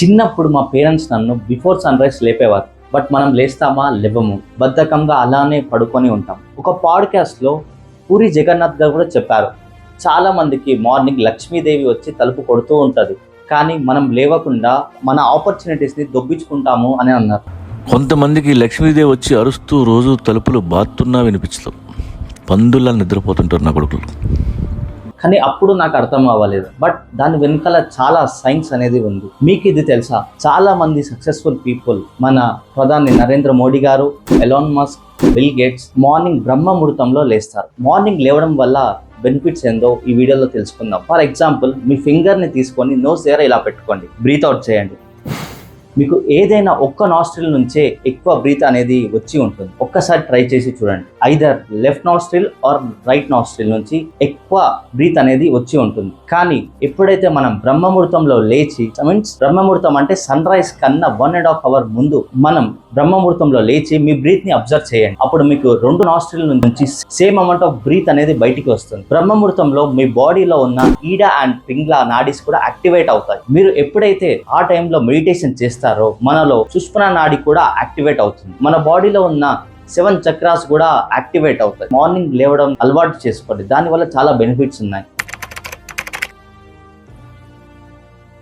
చిన్నప్పుడు మా పేరెంట్స్ నన్ను బిఫోర్ సన్ రైజ్ లేపేవారు. బట్ మనం లేస్తామా? లేవము. బద్ధకంగా అలానే పడుకొని ఉంటాం. ఒక పాడ్కాస్ట్లో పూరి జగన్నాథ్ గారు కూడా చెప్పారు, చాలా మందికి మార్నింగ్ లక్ష్మీదేవి వచ్చి తలుపు కొడుతూ ఉంటుంది, కానీ మనం లేవకుండా మన ఆపర్చునిటీస్ని దొబ్బించుకుంటాము అని అన్నారు. కొంతమందికి లక్ష్మీదేవి వచ్చి అరుస్తూ రోజు తలుపులు బాతున్నా వినిపించదు. పందుల్లా నిద్రపోతుంటారు నా కొడుకులు. కానీ అప్పుడు నాకు అర్థం అవ్వలేదు. బట్ దాని వెనకాల చాలా సైన్స్ అనేది ఉంది. మీకు ఇది తెలుసా? చాలా మంది సక్సెస్ఫుల్ పీపుల్, మన ప్రధాని నరేంద్ర మోడీ గారు, Elon Musk, Bill Gates morning బ్రహ్మ ముహూర్తంలో లేస్తారు. మార్నింగ్ లేవడం వల్ల బెనిఫిట్స్ ఏందో ఈ వీడియోలో తెలుసుకుందాం. ఫర్ ఎగ్జాంపుల్, మీ ఫింగర్ని తీసుకొని నోస్ దగ్గర ఇలా పెట్టుకోండి, బ్రీత్ అవుట్ చేయండి. మీకు ఏదైనా ఒక్క నాస్ట్రిల్ నుంచే ఎక్కువ బ్రీత్ అనేది వచ్చి ఉంటుంది. ఒక్కసారి ట్రై చేసి చూడండి. Either left nostril or right nostril నుంచి ఎక్కువ బ్రీత్ అనేది వచ్చి ఉంటుంది. కానీ ఎప్పుడైతే మనం బ్రహ్మముహూర్తంలో లేచి, బ్రహ్మముహూర్తం అంటే సన్ రైజ్ కన్నా 1.5 hours ముందు మనం బ్రహ్మముహూర్తంలో లేచి మీ బ్రీత్ ని అబ్జర్వ్ చేయండి. అప్పుడు మీకు 2 నాస్ట్రిల్ నుంచి సేమ్ అమౌంట్ ఆఫ్ బ్రీత్ అనేది బయటికి వస్తుంది. బ్రహ్మముహూర్తంలో మీ బాడీలో ఉన్న ఈడా అండ్ పింగ్లా నాడీస్ కూడా యాక్టివేట్ అవుతాయి. మీరు ఎప్పుడైతే ఆ టైంలో మెడిటేషన్ చేస్తారో మనలో సుష్మన నాడి కూడా యాక్టివేట్ అవుతుంది. మన బాడీలో ఉన్న 7 చక్రాస్ కూడా యాక్టివేట్ అవుతాయి. మార్నింగ్ లేవడం అలవాటు చేసుకోండి. దానివల్ల చాలా బెనిఫిట్స్ ఉన్నాయి.